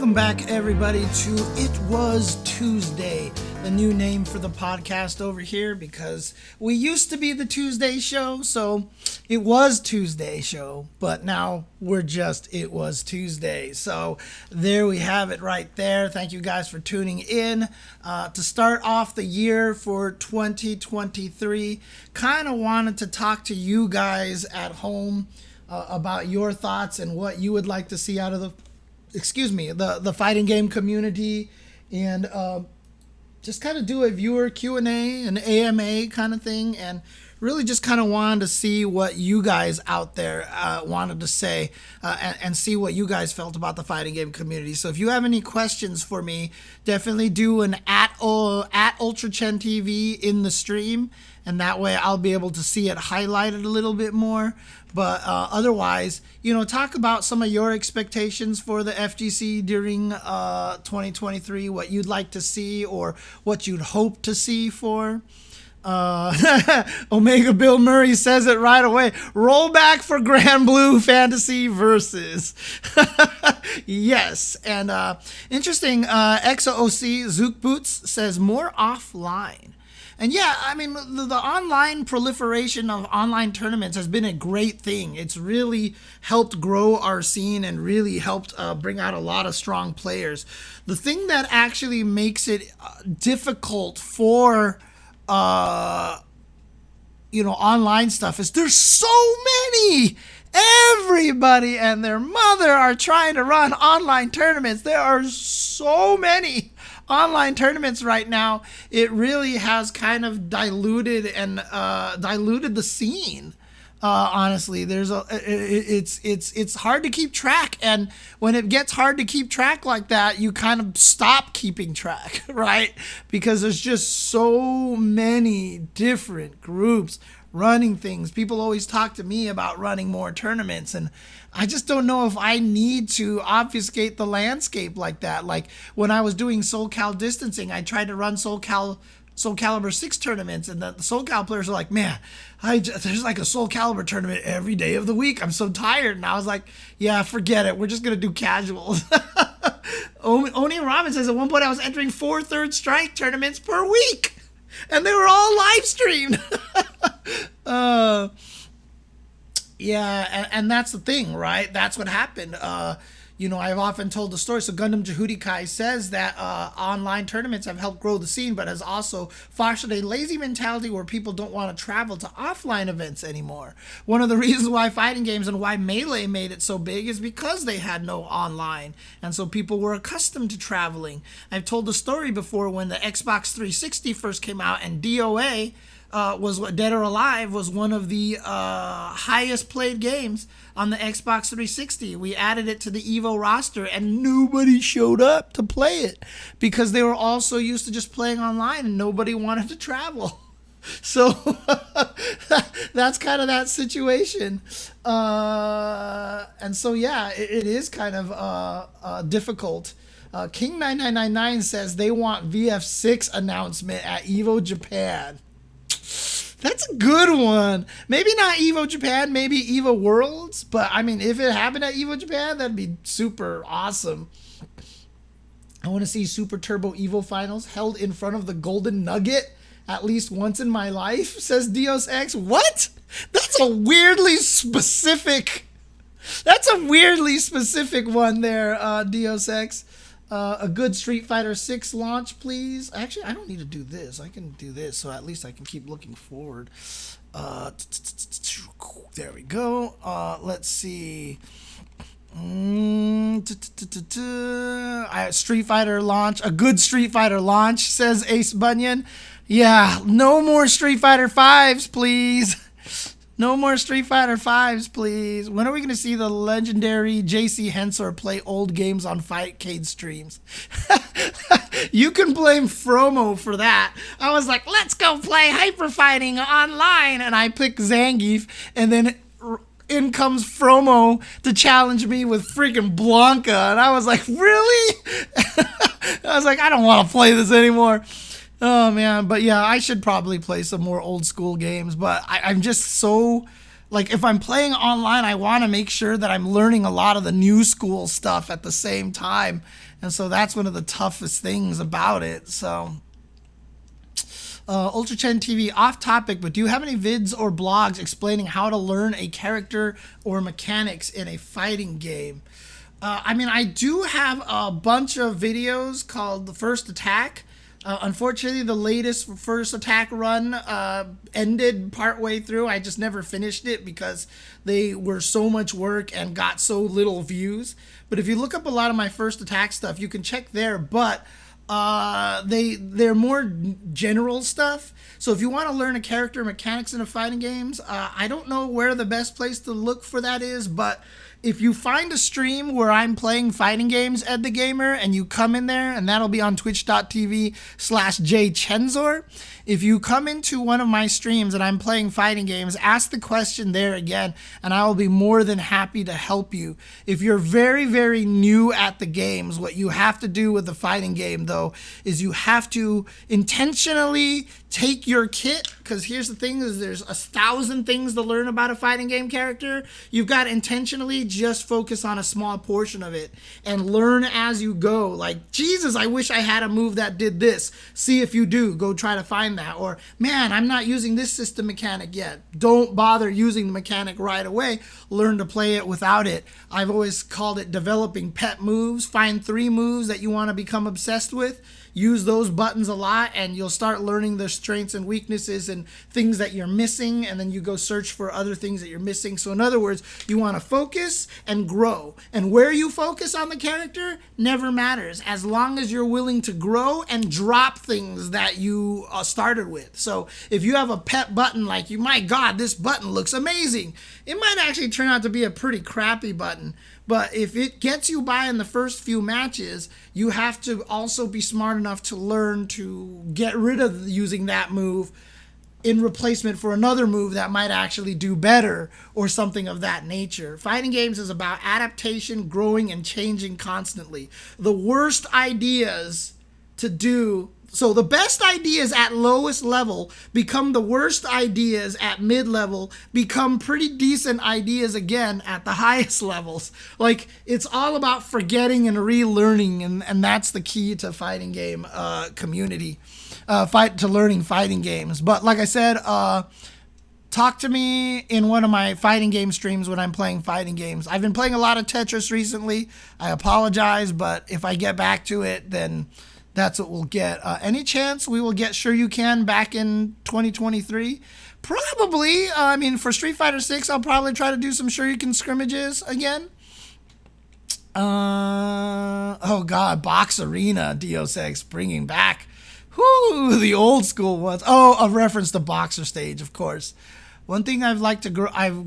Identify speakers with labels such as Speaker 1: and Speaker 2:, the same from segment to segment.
Speaker 1: Welcome back, everybody, to It Was Tuesday, the new name for the podcast over here, because we used to be the Tuesday show, so it was Tuesday show, but now we're just It Was Tuesday. So there we have it right there. Thank you guys for tuning in. To start off the year for 2023, kind of wanted to talk to you guys at home about your thoughts and what you would like to see out of the fighting game community, and just kind of do a viewer Q&A, an AMA kind of thing, and really just kind of wanted to see what you guys out there wanted to say, and see what you guys felt about the fighting game community. So if you have any questions for me, definitely do an at UltraChen TV in the stream, and that way I'll be able to see it highlighted a little bit more. But otherwise, talk about some of your expectations for the FGC during 2023, what you'd like to see or what you'd hope to see for. Omega Bill Murray says it right away. Roll back for Grand Blue Fantasy Versus. Yes. And interesting, XOC Zook Boots says more offline. And yeah, I mean, the online proliferation of online tournaments has been a great thing. It's really helped grow our scene and really helped bring out a lot of strong players. The thing that actually makes it difficult for, online stuff is there's so many. Everybody and their mother are trying to run online tournaments. There are so many online tournaments right now. It really has kind of diluted the scene. Honestly, it's hard to keep track, and when it gets hard to keep track like that, you kind of stop keeping track, right? Because there's just so many different groups running things. People always talk to me about running more tournaments, and I just don't know if I need to obfuscate the landscape like that. Like when I was doing SoCal distancing, I tried to run Soul Calibur 6 tournaments, and the Soul Cal players are like, man, there's like a Soul Calibur tournament every day of the week. I'm so tired. And I was like, yeah, forget it. We're just going to do casuals. Oni Ramen says at one point I was entering 4 Third Strike tournaments per week, and they were all live streamed. Yeah, and that's the thing, right? That's what happened. I've often told the story. So Gundam Jehudi Kai says that online tournaments have helped grow the scene, but has also fostered a lazy mentality where people don't want to travel to offline events anymore. One of the reasons why fighting games and why Melee made it so big is because they had no online, and so people were accustomed to traveling. I've told the story before when the Xbox 360 first came out, and DOA was Dead or Alive was one of the highest played games on the Xbox 360. We added it to the Evo roster, and nobody showed up to play it because they were all so used to just playing online, and nobody wanted to travel. So that's kind of that situation. And so, yeah, it is kind of difficult. King9999 says they want VF6 announcement at Evo Japan. That's a good one. Maybe not Evo Japan, maybe Evo Worlds. But, I mean, if it happened at Evo Japan, that'd be super awesome. I want to see Super Turbo Evo Finals held in front of the Golden Nugget at least once in my life, says Dios X. What? That's a weirdly specific one there, Dios X. A good Street Fighter 6 launch, please. Actually, I don't need to do this. I can do this, so at least I can keep looking forward. There we go. Let's see. Street Fighter launch. A good Street Fighter launch, says Ace Bunyan. Yeah, no more Street Fighter 5s, please. No more Street Fighter 5s, please. When are we going to see the legendary JC Hensor play old games on Fightcade streams? You can blame Fromo for that. I was like, let's go play Hyper Fighting online. And I pick Zangief. And then in comes Fromo to challenge me with freaking Blanca. And I was like, really? I was like, I don't want to play this anymore. Oh, man. But, yeah, I should probably play some more old school games. But I'm just so like if I'm playing online, I want to make sure that I'm learning a lot of the new school stuff at the same time. And so that's one of the toughest things about it. So Ultra Chen TV, off topic, but do you have any vids or blogs explaining how to learn a character or mechanics in a fighting game? I mean, I do have a bunch of videos called The First Attack. Unfortunately, the latest First Attack run ended partway through. I just never finished it because they were so much work and got so little views. But if you look up a lot of my First Attack stuff, you can check there. But they're more general stuff. So if you want to learn a character mechanics in a fighting games, I don't know where the best place to look for that is, but if you find a stream where I'm playing fighting games, Ed the Gamer, and you come in there, and that'll be on twitch.tv/jchenzor. If you come into one of my streams and I'm playing fighting games, ask the question there again, and I will be more than happy to help you. If you're very, very new at the games, what you have to do with the fighting game, though, is you have to intentionally take your kit, because here's the thing, is there's 1,000 things to learn about a fighting game character. You've got to intentionally just focus on a small portion of it and learn as you go. Like, Jesus, I wish I had a move that did this. See if you do. Go try to find that. Or, man, I'm not using this system mechanic yet. Don't bother using the mechanic right away. Learn to play it without it. I've always called it developing pet moves. Find 3 moves that you want to become obsessed with. Use those buttons a lot, and you'll start learning their strengths and weaknesses and things that you're missing, and then you go search for other things that you're missing. So in other words, you want to focus and grow. And where you focus on the character never matters, as long as you're willing to grow and drop things that you started with. So if you have a pet button like, my God, this button looks amazing, it might actually turn out to be a pretty crappy button. But if it gets you by in the first few matches, you have to also be smart enough to learn to get rid of using that move in replacement for another move that might actually do better or something of that nature. Fighting games is about adaptation, growing, and changing constantly. The worst ideas to do... So the best ideas at lowest level become the worst ideas at mid-level, become pretty decent ideas again at the highest levels. Like, it's all about forgetting and relearning, and that's the key to fighting game community, to learning fighting games. But like I said, talk to me in one of my fighting game streams when I'm playing fighting games. I've been playing a lot of Tetris recently. I apologize, but if I get back to it, then... that's what we'll get. Any chance we will get Sure You Can back in 2023? Probably. I mean, for Street Fighter 6, I'll probably try to do some Sure You Can scrimmages again. Oh, God. Box Arena, Deus Ex bringing back. Whoo, the old school ones. Oh, a reference to Boxer Stage, of course. One thing I've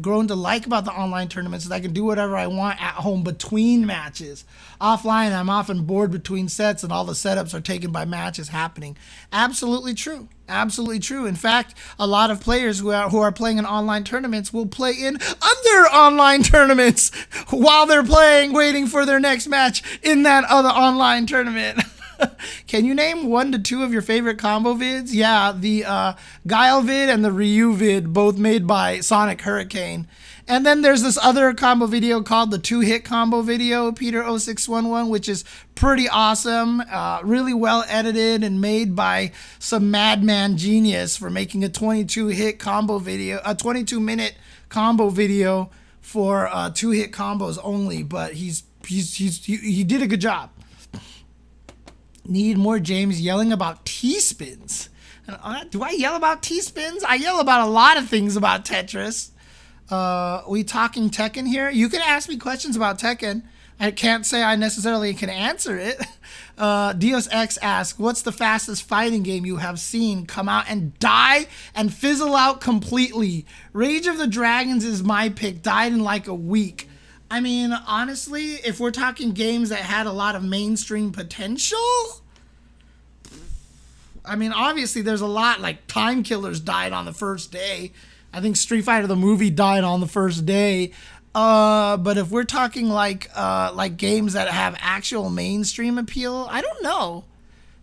Speaker 1: grown to like about the online tournaments is I can do whatever I want at home between matches. Offline, I'm often bored between sets, and all the setups are taken by matches happening. Absolutely true. Absolutely true. In fact, a lot of players who are playing in online tournaments will play in other online tournaments while they're playing, waiting for their next match in that other online tournament. Can you name 1 to 2 of your favorite combo vids? Yeah, the Guile vid and the Ryu vid, both made by Sonic Hurricane. And then there's this other combo video called the 2-hit combo video, Peter0611, which is pretty awesome, really well edited and made by some madman genius for making a 22-hit combo video, a 22-minute combo video for 2-hit combos only. But he did a good job. Need more James yelling about T-spins. Do I yell about T-spins? I yell about a lot of things about Tetris. We talking Tekken here? You can ask me questions about Tekken. I can't say I necessarily can answer it. Deus Ex asks, what's the fastest fighting game you have seen come out and die and fizzle out completely? Rage of the Dragons is my pick. Died in like a week. I mean, honestly, if we're talking games that had a lot of mainstream potential, I mean, obviously there's a lot, like Time Killers died on the first day. I think Street Fighter the movie died on the first day. But if we're talking like games that have actual mainstream appeal, I don't know.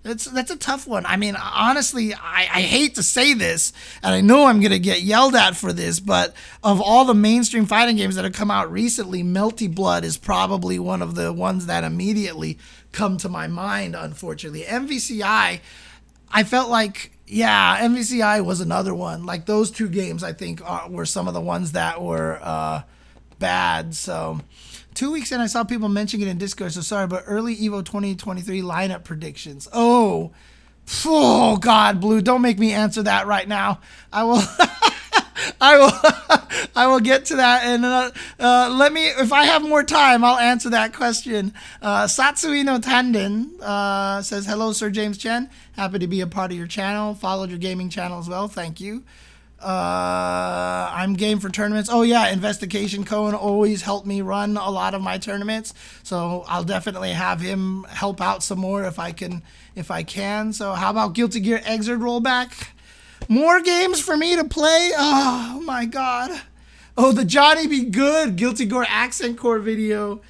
Speaker 1: That's a tough one. I mean, honestly, I hate to say this, and I know I'm gonna get yelled at for this, but of all the mainstream fighting games that have come out recently, Melty Blood is probably one of the ones that immediately come to my mind. Unfortunately, MVCI, I felt like, yeah, MVCI was another one. Like those two games, I think were some of the ones that were bad. So 2 weeks in, I saw people mentioning it in Discord, so sorry, but early Evo 2023 lineup predictions. Oh, God, Blue, don't make me answer that right now. I will, I will get to that, and let me, if I have more time, I'll answer that question. Satsui no Tanden says, hello, Sir James Chen. Happy to be a part of your channel. Followed your gaming channel as well. Thank you. I'm game for tournaments. Oh yeah, Investigation Cohen always helped me run a lot of my tournaments, so I'll definitely have him help out some more if I can. So how about Guilty Gear Exert rollback? More games for me to play. Oh my god. Oh, the Johnny Be Good Guilty Gear Accent Core video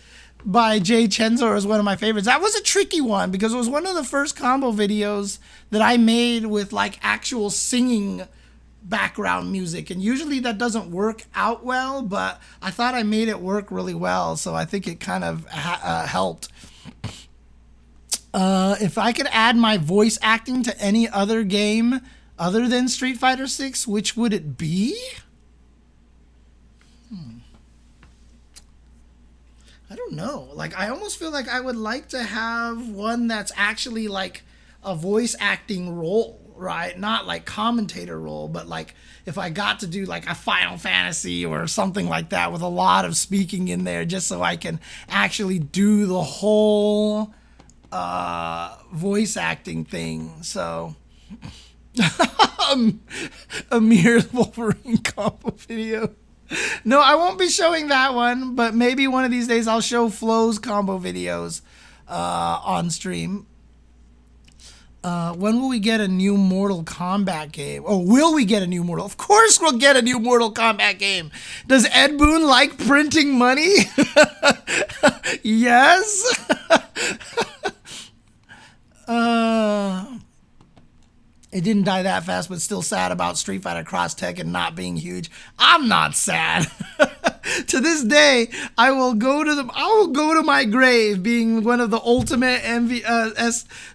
Speaker 1: by Jay Chenzor is one of my favorites. That was a tricky one because it was one of the first combo videos that I made with like actual singing background music, and usually that doesn't work out well, but I thought I made it work really well, so I think it kind of helped. If I could add my voice acting to any other game other than Street Fighter 6, which would it be? I don't know. Like, I almost feel like I would like to have one that's actually like a voice acting role, right? Not like commentator role, but like if I got to do like a Final Fantasy or something like that with a lot of speaking in there, just so I can actually do the whole voice acting thing. So Amir's Wolverine combo video. No, I won't be showing that one, but maybe one of these days I'll show Flo's combo videos on stream. When will we get a new Mortal Kombat game? Oh, will we get a new Mortal? Of course we'll get a new Mortal Kombat game. Does Ed Boon like printing money? Yes. It didn't die that fast, but still sad about Street Fighter Cross Tekken not being huge. I'm not sad. To this day, I will go to my grave being one of the ultimate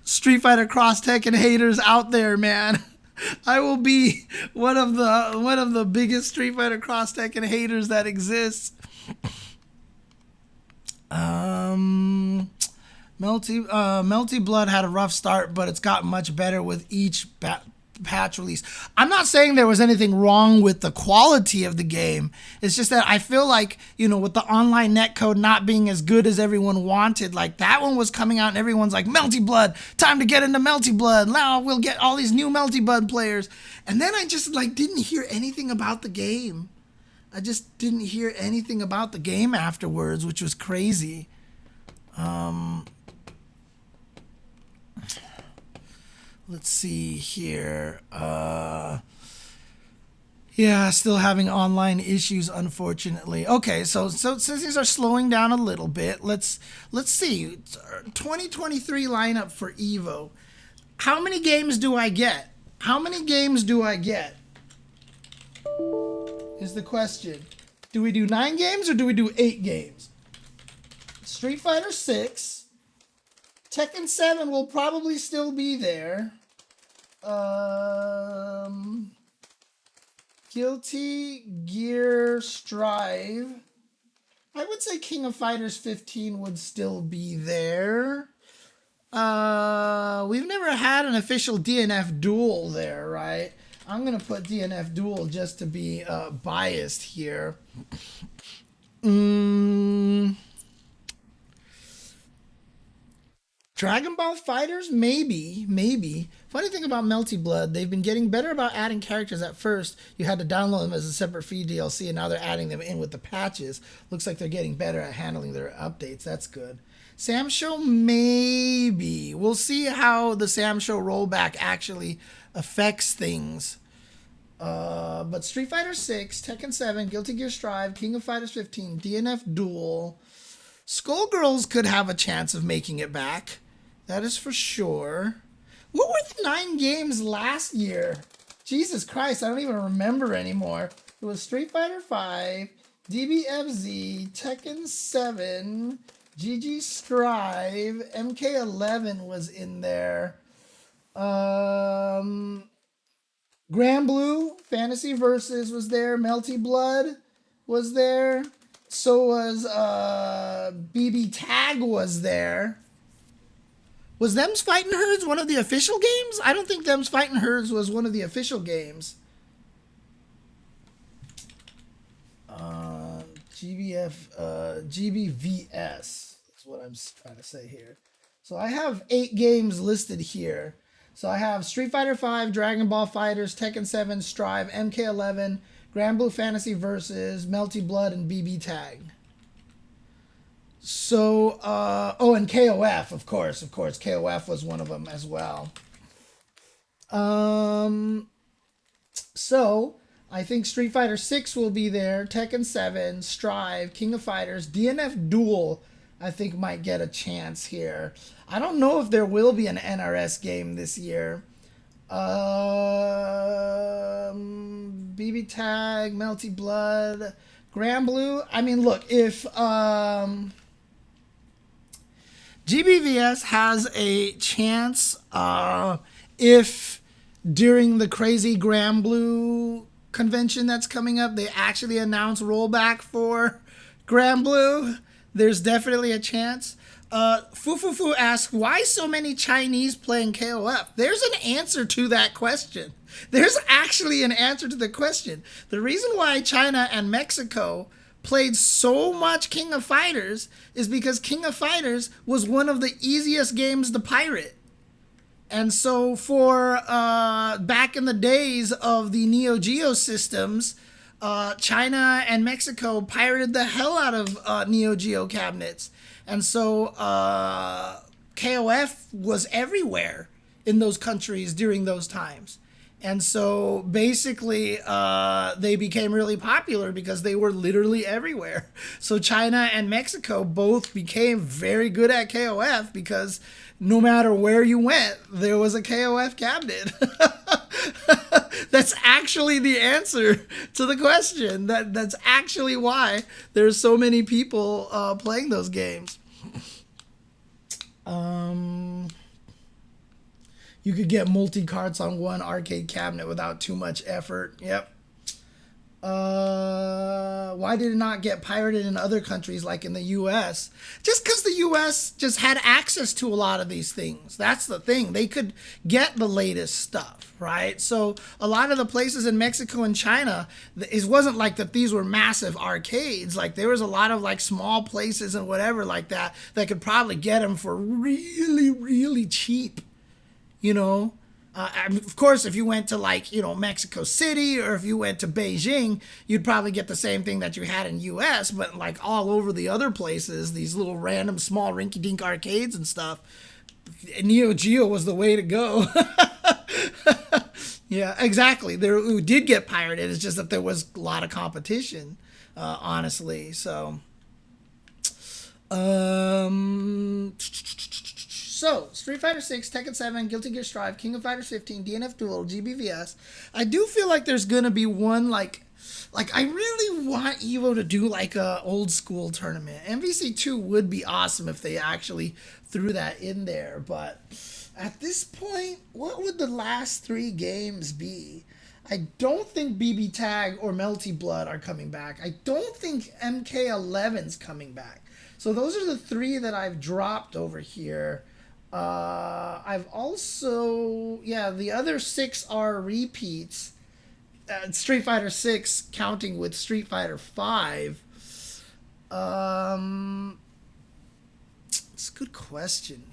Speaker 1: Street Fighter Cross Tekken haters out there, man. I will be one of the biggest Street Fighter Cross Tekken haters that exists. Melty Blood had a rough start, but it's gotten much better with each patch release. I'm not saying there was anything wrong with the quality of the game. It's just that I feel like, with the online netcode not being as good as everyone wanted, like that one was coming out and everyone's like, Melty Blood, time to get into Melty Blood. Now we'll get all these new Melty Blood players. And then I just didn't hear anything about the game. I just didn't hear anything about the game afterwards, which was crazy. Let's see here. Yeah, still having online issues, unfortunately. Okay, so since these are slowing down a little bit, let's see. 2023 lineup for Evo. How many games do I get? How many games do I get? Is the question. Do we do 9 games or do we do 8 games? Street Fighter 6. Tekken 7 will probably still be there. Guilty Gear Strive. I would say King of Fighters 15 would still be there. We've never had an official DNF duel there, right? I'm going to put DNF duel just to be biased here. Dragon Ball Fighters? Maybe. Funny thing about Melty Blood, they've been getting better about adding characters. At first, you had to download them as a separate free DLC, and now they're adding them in with the patches. Looks like they're getting better at handling their updates. That's good. Sam Show? Maybe. We'll see how the Sam Show rollback actually affects things. But Street Fighter 6, Tekken 7, Guilty Gear Strive, King of Fighters 15, DNF Duel. Skullgirls could have a chance of making it back. That is for sure. What were the 9 games last year? Jesus Christ, I don't even remember anymore. It was Street Fighter 5, DBFZ, Tekken 7, GG Strive, MK11 was in there. Grand Blue, Fantasy Versus was there. Melty Blood was there. So was BB Tag was there. Was Them's Fightin' Herds one of the official games? I don't think Them's Fightin' Herds was one of the official games. GBVS is what I'm trying to say here. So I have 8 games listed here. So I have Street Fighter 5, Dragon Ball Fighters, Tekken 7, Strive, MK11, Grand Blue Fantasy Versus, Melty Blood, and BB Tag. So, and KOF, of course. KOF was one of them as well. So, I think Street Fighter 6 will be there, Tekken 7, Strive, King of Fighters, DNF Duel, I think might get a chance here. I don't know if there will be an NRS game this year. BB Tag, Melty Blood, Grand Blue. I mean, look, if GBVS has a chance if during the crazy Grand Blue convention that's coming up, they actually announce rollback for Grand Blue, there's definitely a chance. Fufufu asks, why so many Chinese playing KOF? There's an answer to that question. There's actually an answer to the question. The reason why China and Mexico played so much King of Fighters is because King of Fighters was one of the easiest games to pirate. And so for back in the days of the Neo Geo systems, China and Mexico pirated the hell out of Neo Geo cabinets. And so KOF was everywhere in those countries during those times. And so basically they became really popular because they were literally everywhere. So China and Mexico both became very good at KOF because no matter where you went, there was a KOF cabinet. That's actually the answer to the question. That's actually why there's so many people playing those games. You could get multi-carts on one arcade cabinet without too much effort. Yep. Why did it not get pirated in other countries like in the U.S.? Just because the U.S. just had access to a lot of these things. That's the thing. They could get the latest stuff, right? So a lot of the places in Mexico and China, it wasn't like that these were massive arcades. Like there was a lot of like small places and whatever like that could probably get them for really, really cheap, you know? Of course, if you went to like, Mexico City or if you went to Beijing, you'd probably get the same thing that you had in U.S., but like all over the other places, these little random small rinky-dink arcades and stuff, Neo Geo was the way to go. Yeah, exactly. There did get pirated. It's just that there was a lot of competition, honestly. So, So, Street Fighter 6, Tekken 7, Guilty Gear Strive, King of Fighters 15, DNF Duel, GBVS. I do feel like there's going to be one, like I really want Evo to do like a old school tournament. MVC2 would be awesome if they actually threw that in there. But at this point, what would the last 3 games be? I don't think BB Tag or Melty Blood are coming back. I don't think MK11's coming back. So those are the 3 that I've dropped over here. I've also, the other 6 are repeats. Street Fighter 6 counting with Street Fighter 5. It's a good question.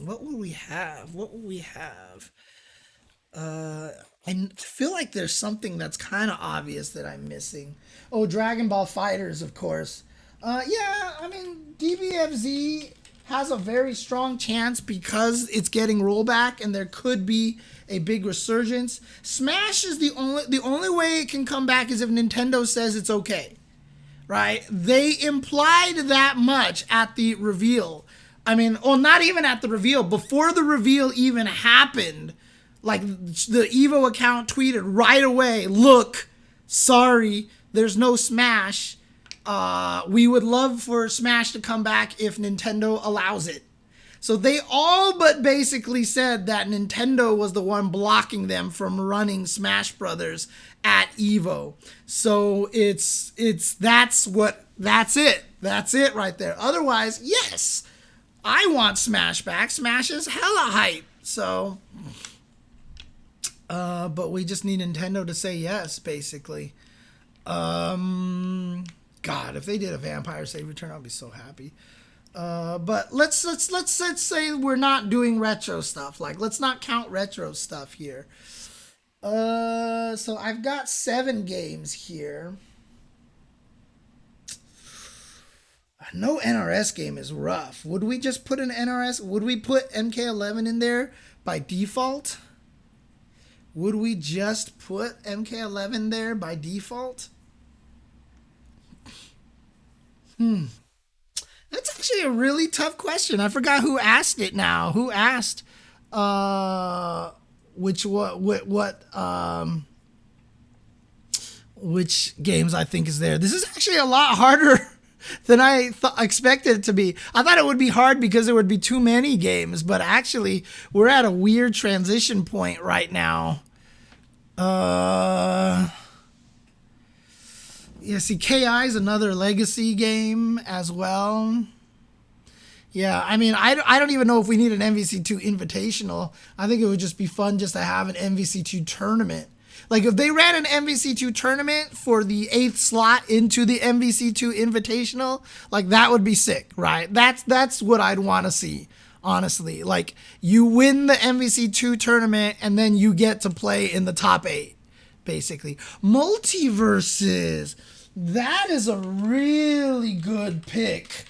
Speaker 1: What will we have? I feel like there's something that's kind of obvious that I'm missing. Oh, Dragon Ball Fighters, of course. DBFZ has a very strong chance because it's getting rollback and there could be a big resurgence. Smash is the only way it can come back is if Nintendo says it's okay, right? They implied that much at the reveal I mean, well, not even at the reveal. Before the reveal even happened, like the Evo account tweeted right away, look, sorry, there's no Smash. We would love for Smash to come back if Nintendo allows it. So they all but basically said that Nintendo was the one blocking them from running Smash Brothers at Evo. So that's it. That's it right there. Otherwise, yes, I want Smash back. Smash is hella hype. So, but we just need Nintendo to say yes, basically. God, if they did a Vampire Save Return, I'd be so happy. But let's say we're not doing retro stuff. Like, let's not count retro stuff here. So I've got 7 games here. No NRS game is rough. Would we just put an NRS? Would we put MK11 in there by default? Would we just put MK11 there by default? That's actually a really tough question. I forgot who asked it now. Who asked which games I think is there. This is actually a lot harder than I expected it to be. I thought it would be hard because there would be too many games, but actually we're at a weird transition point right now. Yeah, see, KI is another legacy game as well. Yeah, I mean, I don't even know if we need an MVC2 Invitational. I think it would just be fun just to have an MVC2 tournament. Like, if they ran an MVC2 tournament for the 8th slot into the MVC2 Invitational, like, that would be sick, right? That's what I'd want to see, honestly. Like, you win the MVC2 tournament, and then you get to play in the top 8, basically. Multiverses. That is a really good pick,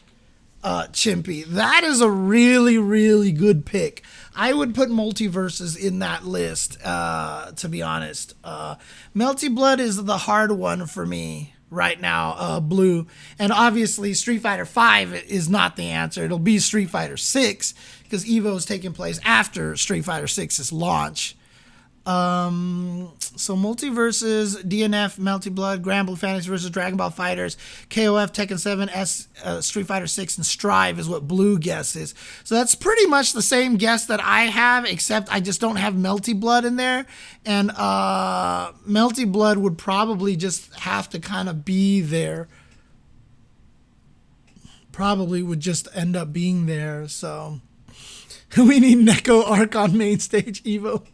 Speaker 1: Chimpy. That is a really, really good pick. I would put Multiverses in that list, to be honest. Melty Blood is the hard one for me right now, Blue. And obviously Street Fighter V is not the answer. It'll be Street Fighter 6 because Evo is taking place after Street Fighter 6's launch. So Multiverses, DNF, Melty Blood, Grand Blue Fantasy versus Dragon Ball Fighters, KOF, Tekken 7, Street Fighter 6, and Strive is what Blue guesses. So that's pretty much the same guess that I have, except I just don't have Melty Blood in there. And Melty Blood would probably just have to kind of be there. Probably would just end up being there. So we need Neko Arc on main stage Evo.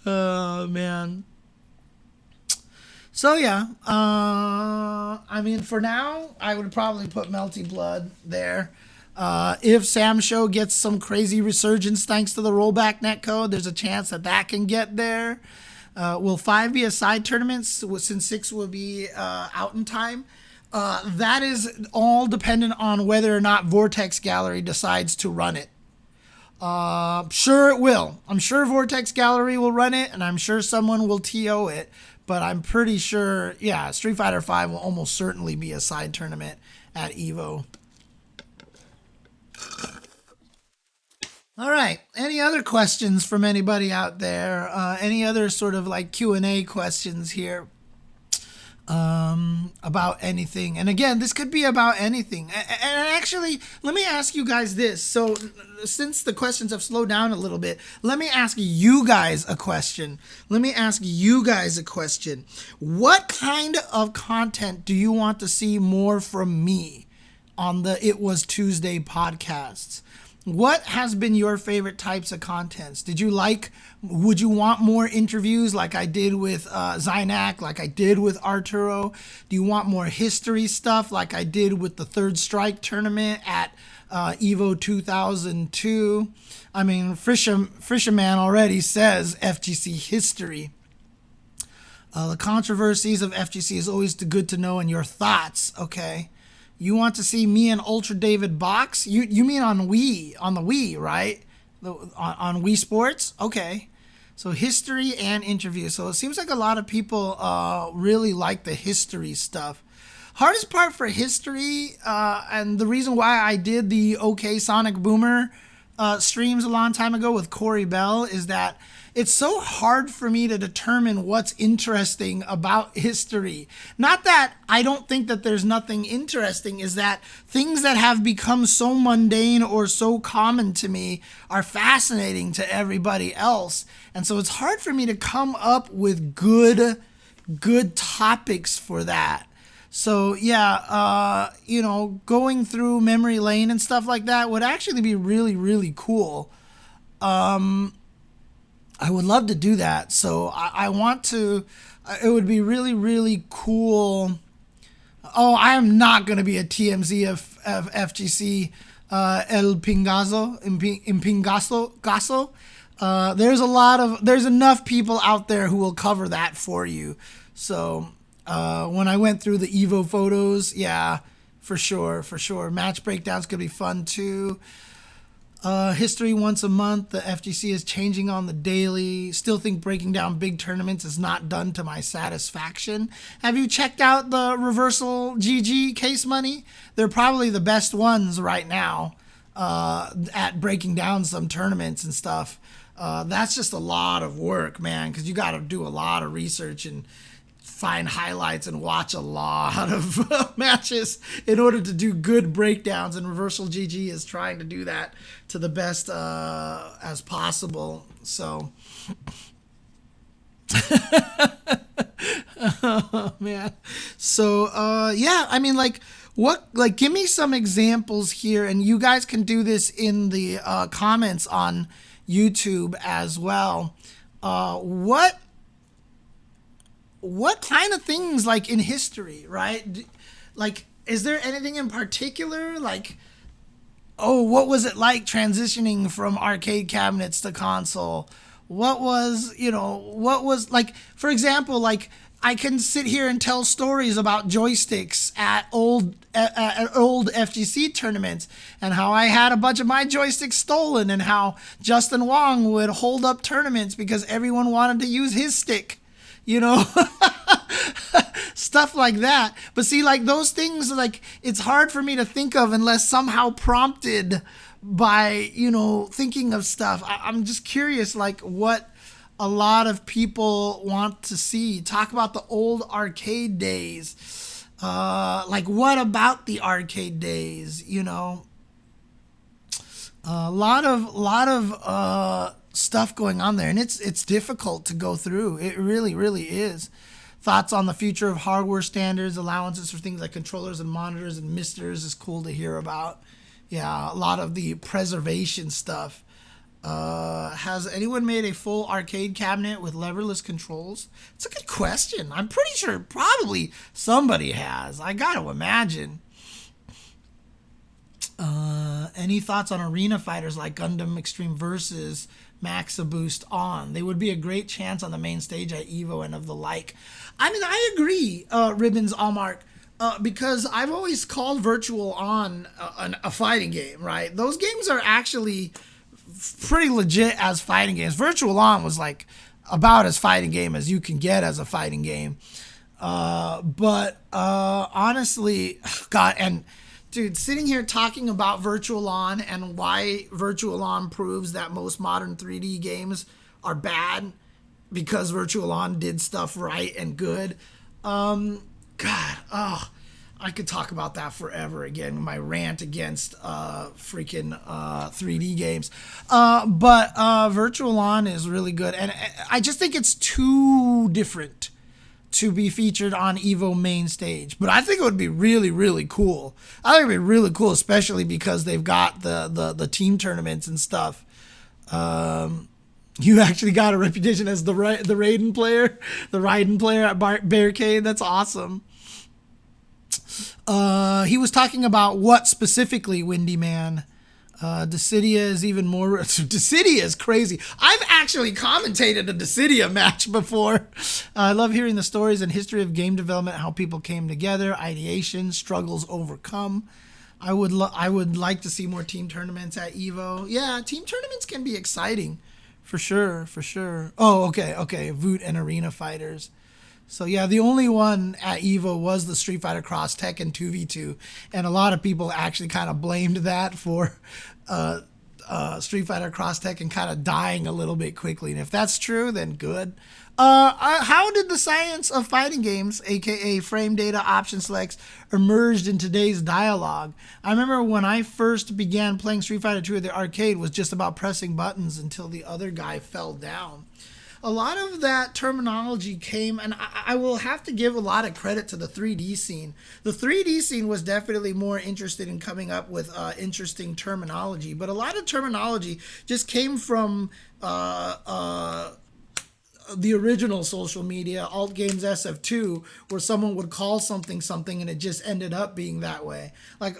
Speaker 1: Oh, man. So, yeah. I mean, for now, I would probably put Melty Blood there. If Sam Show gets some crazy resurgence thanks to the rollback netcode, there's a chance that can get there. Will 5 be a side tournament since 6 will be out in time? That is all dependent on whether or not Vortex Gallery decides to run it. Sure it will. I'm sure Vortex Gallery will run it, and I'm sure someone will TO it, but I'm pretty sure, yeah, Street Fighter V will almost certainly be a side tournament at EVO. All right. Any other questions from anybody out there? Any other sort of like Q&A questions here? About anything. And again, this could be about anything. And actually, let me ask you guys this. So since the questions have slowed down a little bit, let me ask you guys a question. What kind of content do you want to see more from me on the It Was Tuesday podcasts? What has been your favorite types of contents? Would you want more interviews like I did with Zynak, like I did with Arturo? Do you want more history stuff like I did with the Third Strike tournament at Evo 2002? I mean, Fisherman already says FGC history. The controversies of FGC is always good to know, and your thoughts, okay? You want to see me and UltraDavid box? You mean on Wii, on the Wii, right? On Wii Sports? Okay. So history and interview. So it seems like a lot of people really like the history stuff. Hardest part for history, and the reason why I did the OK Sonic Boomer streams a long time ago with Corey Bell is that it's so hard for me to determine what's interesting about history. Not that I don't think that there's nothing interesting, is that things that have become so mundane or so common to me are fascinating to everybody else. And so it's hard for me to come up with good topics for that. So yeah, going through memory lane and stuff like that would actually be really, really cool. I would love to do that. So I want to, it would be really, really cool. Oh, I am not going to be a TMZ of FGC El Pingazo, Gaso. There's enough people out there who will cover that for you. So when I went through the Evo photos, yeah, for sure. Match breakdowns could be fun too. History once a month. The FGC is changing on the daily. Still think breaking down big tournaments is not done to my satisfaction. Have you checked out the reversal GG case money? They're probably the best ones right now at breaking down some tournaments and stuff. That's just a lot of work, man, because you got to do a lot of research and find highlights and watch a lot of matches in order to do good breakdowns, and Reversal GG is trying to do that to the best as possible. So oh, man. So yeah, I mean, give me some examples here, and you guys can do this in the comments on YouTube as well. What kind of things, like, in history, right? Like, is there anything in particular? Like, oh, what was it like transitioning from arcade cabinets to console? What was, like, for example, like, I can sit here and tell stories about joysticks at old FGC tournaments, and how I had a bunch of my joysticks stolen, and how Justin Wong would hold up tournaments because everyone wanted to use his stick. Stuff like that. But see, like, those things, like, it's hard for me to think of unless somehow prompted by, thinking of stuff. I'm just curious, like, what a lot of people want to see. Talk about the old arcade days. Like, what about the arcade days, A lot of stuff going on there, and it's difficult to go through. It really, really is. Thoughts on the future of hardware standards, allowances for things like controllers and monitors and misters is cool to hear about. Yeah, a lot of the preservation stuff. Has anyone made a full arcade cabinet with leverless controls? It's a good question. I'm pretty sure probably somebody has. I gotta imagine. Any thoughts on arena fighters like Gundam Extreme Versus, Maxa Boost On? They would be a great chance on the main stage at EVO and of the like. I mean, I agree, Ribbons Allmark, because I've always called Virtual On a fighting game, right? Those games are actually pretty legit as fighting games. Virtual On was like about as fighting game as you can get as a fighting game. But honestly, God, and dude, sitting here talking about Virtual On and why Virtual On proves that most modern 3D games are bad because Virtual On did stuff right and good. God, I could talk about that forever again, my rant against freaking 3D games. But Virtual On is really good, and I just think it's too different to be featured on EVO main stage. But I think it would be really, really cool. I think it would be really cool, especially because they've got the team tournaments and stuff. You actually got a reputation as the Raiden player at Barricade. That's awesome. He was talking about what specifically, Windy Man. Dissidia is even more. Dissidia is crazy. I've actually commentated a Dissidia match before. I love hearing the stories and history of game development, how people came together, ideation, struggles overcome. I would like to see more team tournaments at EVO. Yeah, team tournaments can be exciting, for sure. Oh, okay. Voot and arena fighters. So yeah, the only one at Evo was the Street Fighter Cross Tekken 2v2, and a lot of people actually kind of blamed that for uh, Street Fighter Cross Tekken kind of dying a little bit quickly. And if that's true, then good. How did the science of fighting games, aka frame data option selects, emerged in today's dialogue? I remember when I first began playing Street Fighter 2 at the arcade was just about pressing buttons until the other guy fell down. A lot of that terminology came, and I will have to give a lot of credit to the 3D scene. The 3D scene was definitely more interested in coming up with interesting terminology, but a lot of terminology just came from the original social media, Alt Games SF2, where someone would call something something and it just ended up being that way. Like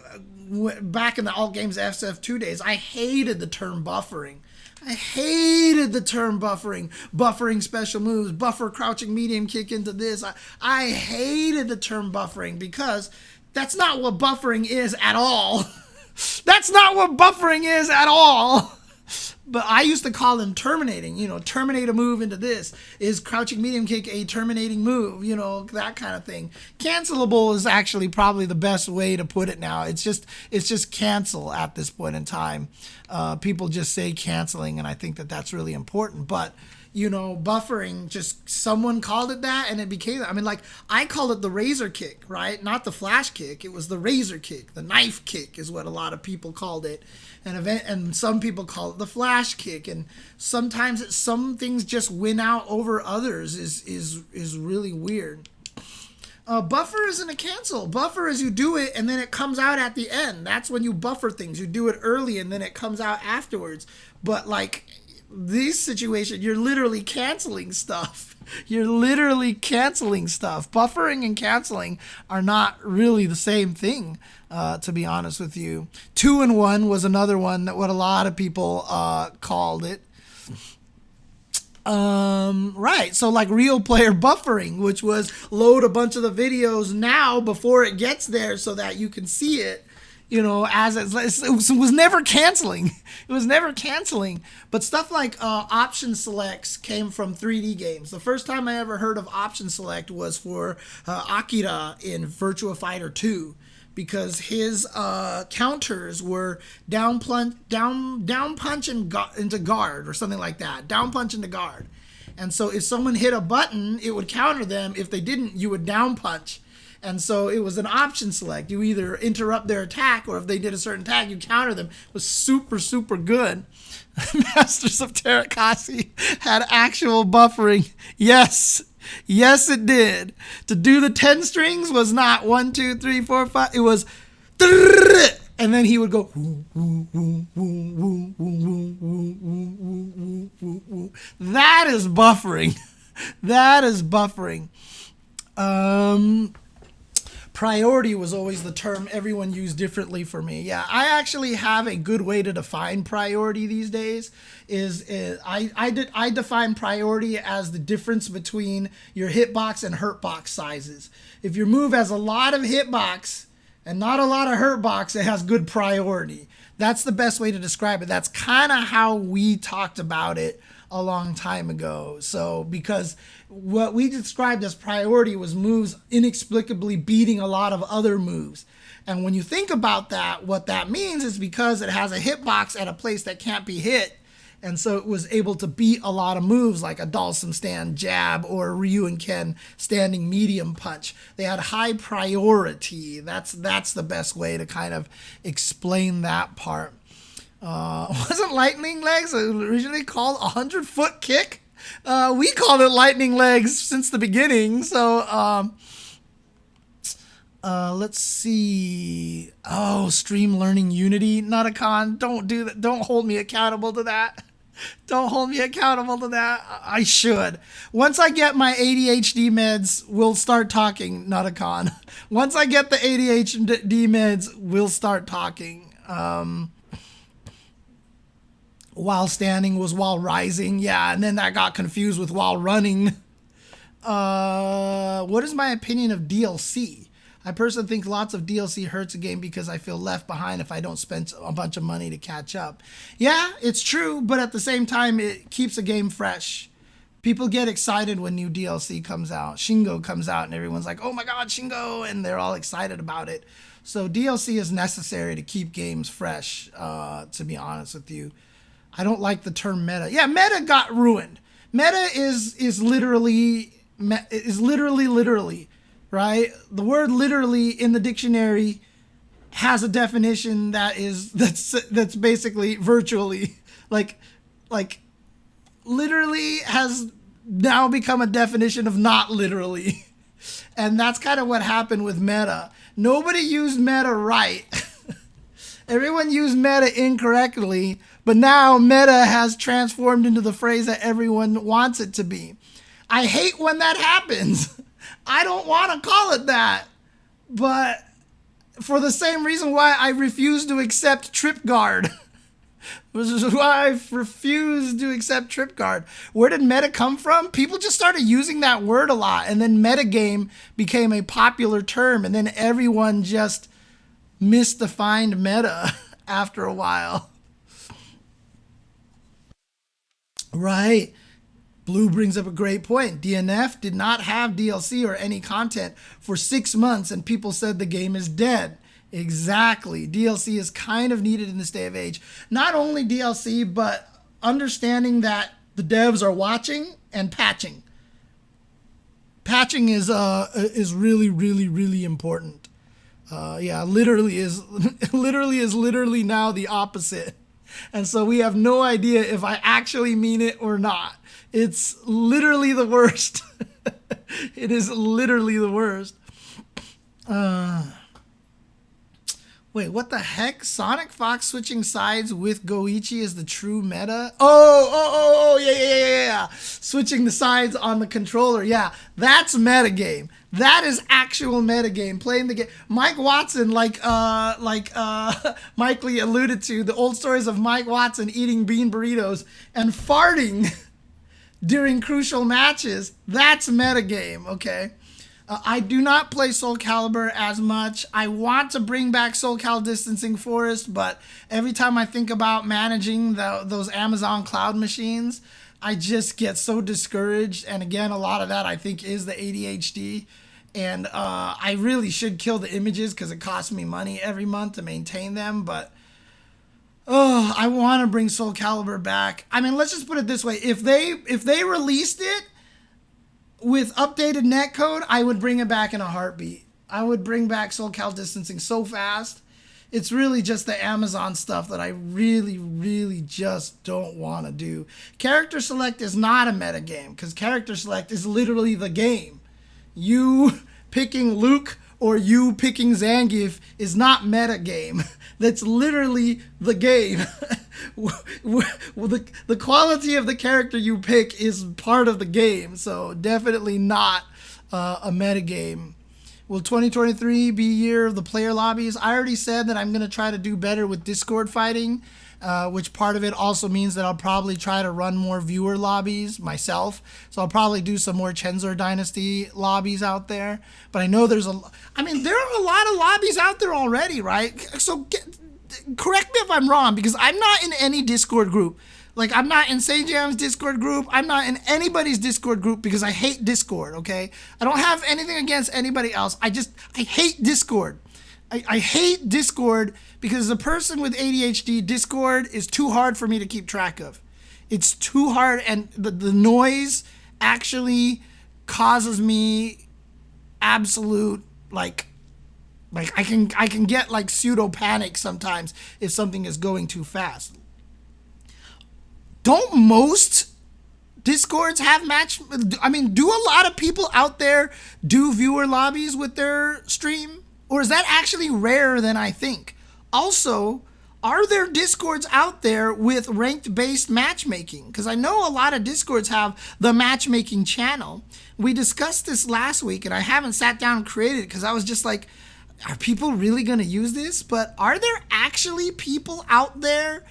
Speaker 1: back in the Alt Games SF2 days, I hated the term buffering. I hated the term buffering. Buffering special moves, buffer crouching medium kick into this. I hated the term buffering because that's not what buffering is at all. That's not what buffering is at all. But I used to call them terminating, terminate a move into this. Is crouching medium kick a terminating move? That kind of thing. Cancelable is actually probably the best way to put it now. It's just cancel at this point in time. People just say canceling, and I think that that's really important. But buffering, just someone called it that and it became that. I mean, like, I called it the razor kick, right? Not the flash kick. It was the razor kick. The knife kick is what a lot of people called it. And some people call it the flash kick. And sometimes some things just win out over others is really weird. Buffer isn't a cancel. Buffer is you do it and then it comes out at the end. That's when you buffer things. You do it early and then it comes out afterwards. But like, this situation, you're literally canceling stuff. You're literally canceling stuff. Buffering and canceling are not really the same thing, to be honest with you. 2-in-1 was another one that what a lot of people called it. Right. So like real player buffering, which was load a bunch of the videos now before it gets there so that you can see it. As it was never canceling. It was never canceling. But stuff like option selects came from 3D games. The first time I ever heard of option select was for Akira in Virtua Fighter 2, because his counters were down punch into guard or something like that. Down punch into guard. And so if someone hit a button, it would counter them. If they didn't, you would down punch. And so it was an option select. You either interrupt their attack, or if they did a certain attack, you counter them. It was super, super good. Masters of Terakasi had actual buffering. Yes, it did. To do the 10 strings was not 1, 2, 3, 4, 5. It was, and then he would go. That is buffering. That is buffering. Priority was always the term everyone used differently for me. Yeah, I actually have a good way to define priority these days. I define priority as the difference between your hitbox and hurtbox sizes. If your move has a lot of hitbox and not a lot of hurtbox, it has good priority. That's the best way to describe it. That's kind of how we talked about it a long time ago. So because what we described as priority was moves inexplicably beating a lot of other moves. And when you think about that, what that means is because it has a hitbox at a place that can't be hit, and so it was able to beat a lot of moves like a Dalsum stand jab or Ryu and Ken standing medium punch. They had high priority. That's the best way to kind of explain that part. Wasn't lightning legs originally called 100-foot kick? We called it lightning legs since the beginning. So let's see. Oh, stream learning Unity, not a con. Don't do that. Don't hold me accountable to that. Don't hold me accountable to that. I should. Once I get my ADHD meds, we'll start talking. Not a con. Once I get the ADHD meds, we'll start talking. While standing was while rising. Yeah, and then that got confused with while running. What is my opinion of DLC? I personally think lots of DLC hurts a game because I feel left behind if I don't spend a bunch of money to catch up. Yeah, it's true, but at the same time, it keeps a game fresh. People get excited when new DLC comes out. Shingo comes out and everyone's like, oh my God, Shingo. And they're all excited about it. So DLC is necessary to keep games fresh, to be honest with you. I don't like the term meta. Yeah, meta got ruined. Meta is literally, right? The word literally in the dictionary has a definition that's basically virtually, like literally has now become a definition of not literally. And that's kind of what happened with meta. Nobody used meta right. Everyone used meta incorrectly, but now meta has transformed into the phrase that everyone wants it to be. I hate when that happens. I don't want to call it that, but for the same reason why I refuse to accept trip guard. Which is why I refuse to accept trip guard. Where did meta come from? People just started using that word a lot, and then metagame became a popular term, and then everyone just misdefined meta after a while. Right. Blue brings up a great point. DNF did not have DLC or any content for 6 months, and people said the game is dead. Exactly. DLC is kind of needed in this day of age. Not only DLC, but understanding that the devs are watching and patching. Patching is really, really, really important. Literally is literally now the opposite. And so we have no idea if I actually mean it or not. It's literally the worst. It is literally the worst. Wait, what the heck? Sonic Fox switching sides with Goichi is the true meta? Yeah. Switching the sides on the controller. Yeah, that's metagame. That is actual metagame. Playing the game. Mike Watson, like Mike Lee alluded to, the old stories of Mike Watson eating bean burritos and farting during crucial matches. That's metagame, okay? I do not play Soul Calibur as much. I want to bring back Soul Cal Distancing Forest, but every time I think about managing those Amazon cloud machines, I just get so discouraged. And again, a lot of that I think is the ADHD. And I really should kill the images because it costs me money every month to maintain them. But I want to bring Soul Calibur back. I mean, let's just put it this way: if they released it with updated netcode, I would bring it back in a heartbeat. I would bring back Soul Cal Distancing so fast. It's really just the Amazon stuff that I really, really just don't want to do. Character select is not a meta game because character select is literally the game. You picking Luke or you picking Zangief is not meta game. That's literally the game. The quality of the character you pick is part of the game, so definitely not a meta game. Will 2023 be year of the player lobbies? I already said that I'm going to try to do better with Discord fighting, which part of it also means that I'll probably try to run more viewer lobbies myself. So I'll probably do some more Chenzor Dynasty lobbies out there. But I know there are a lot of lobbies out there already, right? So correct me if I'm wrong, because I'm not in any Discord group. Like, I'm not in Sajam's Discord group. I'm not in anybody's Discord group because I hate Discord, okay? I don't have anything against anybody else. I hate Discord. I hate Discord because as a person with ADHD, Discord is too hard for me to keep track of. It's too hard, and the noise actually causes me absolute, like I can get like pseudo panic sometimes if something is going too fast. Don't most Discords have do a lot of people out there do viewer lobbies with their stream? Or is that actually rarer than I think? Also, are there Discords out there with ranked-based matchmaking? Because I know a lot of Discords have the matchmaking channel. We discussed this last week, and I haven't sat down and created it because I was just like, are people really going to use this? But are there actually people out there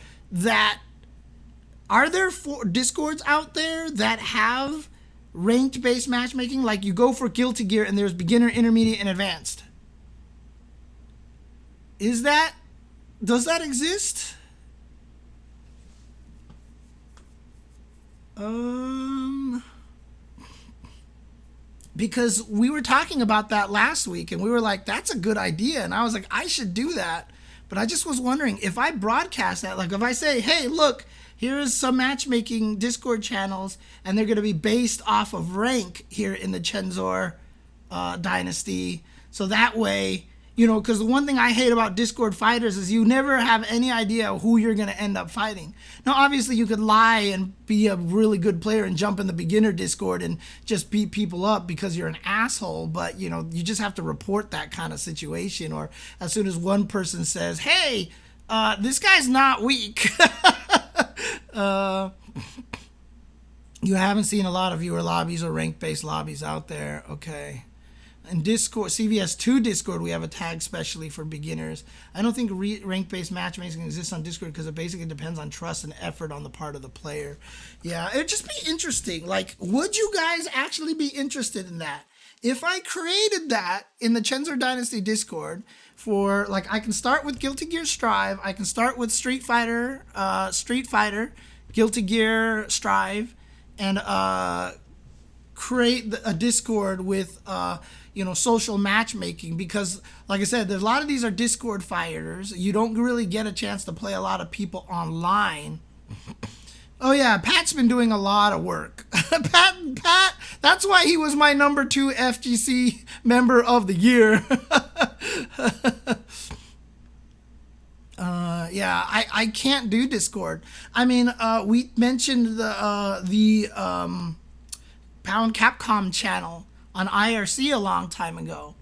Speaker 1: are there Discords out there that have ranked-based matchmaking? Like you go for Guilty Gear and there's beginner, intermediate, and advanced. Does that exist? because we were talking about that last week and we were like, that's a good idea. And I was like, I should do that. But I just was wondering if I broadcast that, like if I say, hey, look, here's some matchmaking Discord channels and they're going to be based off of rank here in the Chenzor dynasty. So that way, you know, because the one thing I hate about Discord fighters is you never have any idea who you're going to end up fighting. Now, obviously, you could lie and be a really good player and jump in the beginner Discord and just beat people up because you're an asshole. But, you know, you just have to report that kind of situation. Or as soon as one person says, hey, this guy's not weak. You haven't seen a lot of viewer lobbies or rank-based lobbies out there. Okay. In Discord, CVS2 Discord, we have a tag specially for beginners. I don't think rank-based matchmaking exists on Discord because it basically depends on trust and effort on the part of the player. Yeah, it'd just be interesting. Like, would you guys actually be interested in that? If I created that in the Chenzor Dynasty Discord for, like, I can start with Guilty Gear Strive, I can start with Street Fighter, Guilty Gear Strive, and create a Discord with you know, social matchmaking, because like I said, there's a lot of these are Discord fighters. You don't really get a chance to play a lot of people online. Oh yeah, Pat's been doing a lot of work. Pat, that's why he was my number 2 FGC member of the year. Yeah, I can't do Discord. I mean, we mentioned the Pound Capcom channel on IRC a long time ago.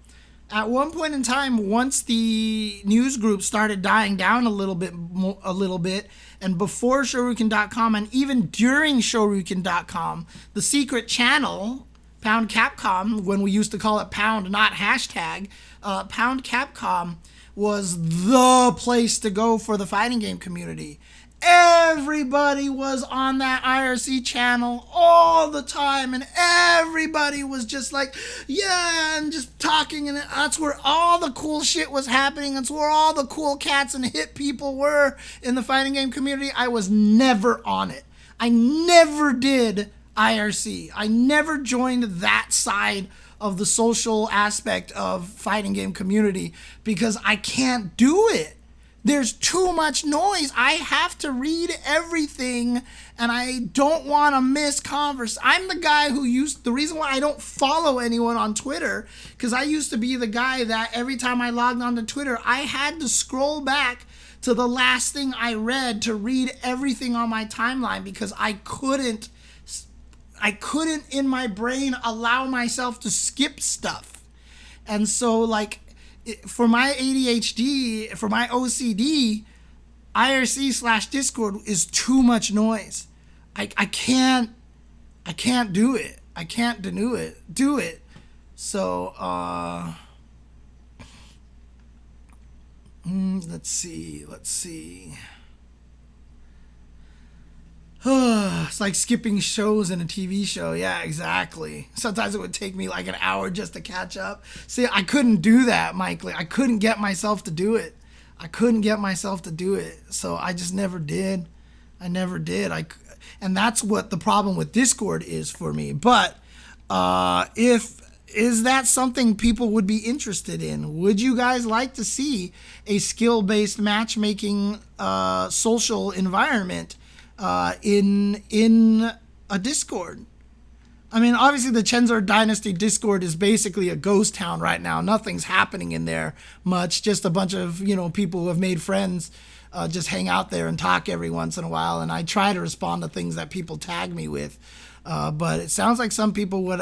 Speaker 1: At one point in time, once the news group started dying down a little bit, and before Shoryuken.com and even during Shoryuken.com, the secret channel, Pound Capcom, when we used to call it Pound, not hashtag, Pound Capcom was the place to go for the fighting game community. Everybody was on that IRC channel all the time, and everybody was just like, yeah, and just talking, and that's where all the cool shit was happening. That's where all the cool cats and hit people were in the fighting game community. I was never on it. I never did IRC. I never joined that side of the social aspect of fighting game community because I can't do it. There's too much noise. I have to read everything, and I don't want to miss I'm the guy the reason why I don't follow anyone on Twitter, because I used to be the guy that every time I logged onto Twitter, I had to scroll back to the last thing I read to read everything on my timeline because I couldn't in my brain allow myself to skip stuff. And so, like, for my ADHD, for my OCD, IRC/Discord is too much noise. I can't do it. I can't do it. So, let's see. It's like skipping shows in a TV show. Yeah, exactly. Sometimes it would take me like an hour just to catch up. See, I couldn't do that, Mike. I couldn't get myself to do it. So I just never did. And that's what the problem with Discord is for me. But is that something people would be interested in? Would you guys like to see a skill-based matchmaking social environment in a Discord? I mean, obviously the Chenzor Dynasty Discord is basically a ghost town right now. Nothing's happening in there much. Just a bunch of, you know, people who have made friends just hang out there and talk every once in a while. And I try to respond to things that people tag me with. But it sounds like some people would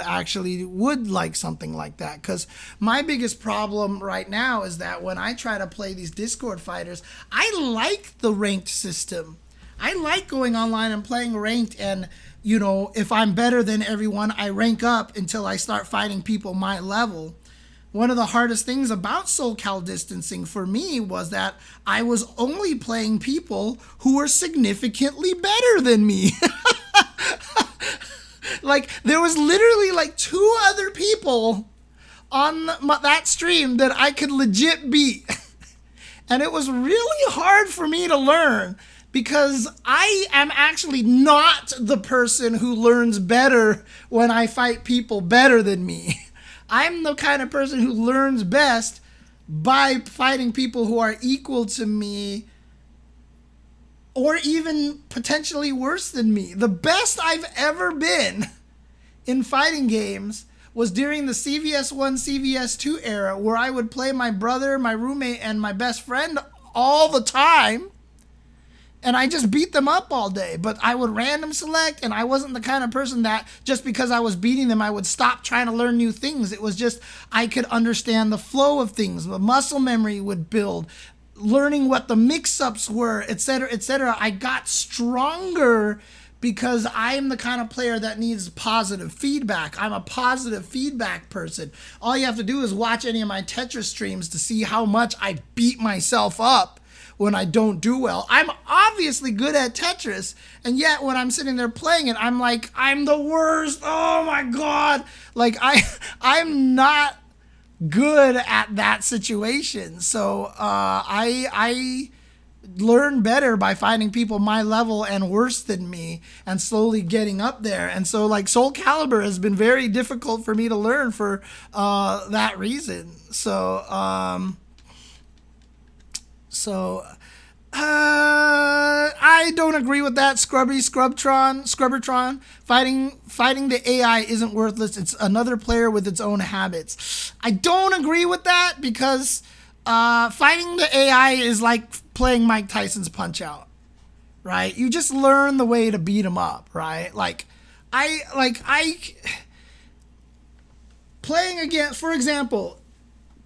Speaker 1: like something like that. Because my biggest problem right now is that when I try to play these Discord fighters, I like the ranked system. I like going online and playing ranked, and, you know, if I'm better than everyone, I rank up until I start fighting people my level. One of the hardest things about SoCal distancing for me was that I was only playing people who were significantly better than me. Like, there was literally like 2 other people on that stream that I could legit beat. And it was really hard for me to learn because I am actually not the person who learns better when I fight people better than me. I'm the kind of person who learns best by fighting people who are equal to me or even potentially worse than me. The best I've ever been in fighting games was during the CVS1, CVS2 era, where I would play my brother, my roommate, and my best friend all the time. And I just beat them up all day. But I would random select, and I wasn't the kind of person that just because I was beating them, I would stop trying to learn new things. It was just I could understand the flow of things. The muscle memory would build. Learning what the mix-ups were, etc., etc. I got stronger because I'm the kind of player that needs positive feedback. I'm a positive feedback person. All you have to do is watch any of my Tetris streams to see how much I beat myself up when I don't do well. I'm obviously good at Tetris, and yet when I'm sitting there playing it, I'm like, I'm the worst. Oh my God. Like I'm not good at that situation. So I learn better by finding people my level and worse than me and slowly getting up there. And so like Soul Calibur has been very difficult for me to learn for that reason. So I don't agree with that, Scrubbertron. Fighting the AI isn't worthless. It's another player with its own habits. I don't agree with that because fighting the AI is like playing Mike Tyson's Punch-Out, right? You just learn the way to beat him up, right? Playing against, for example,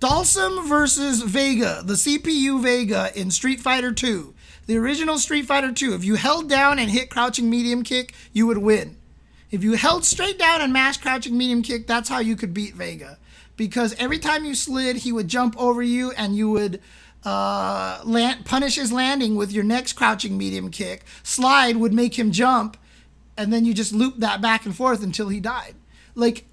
Speaker 1: Dalsum versus Vega, the CPU Vega in Street Fighter 2. The original Street Fighter 2, if you held down and hit crouching medium kick, you would win. If you held straight down and mashed crouching medium kick, that's how you could beat Vega. Because every time you slid, he would jump over you and you would punish his landing with your next crouching medium kick. Slide would make him jump, and then you just loop that back and forth until he died. Like,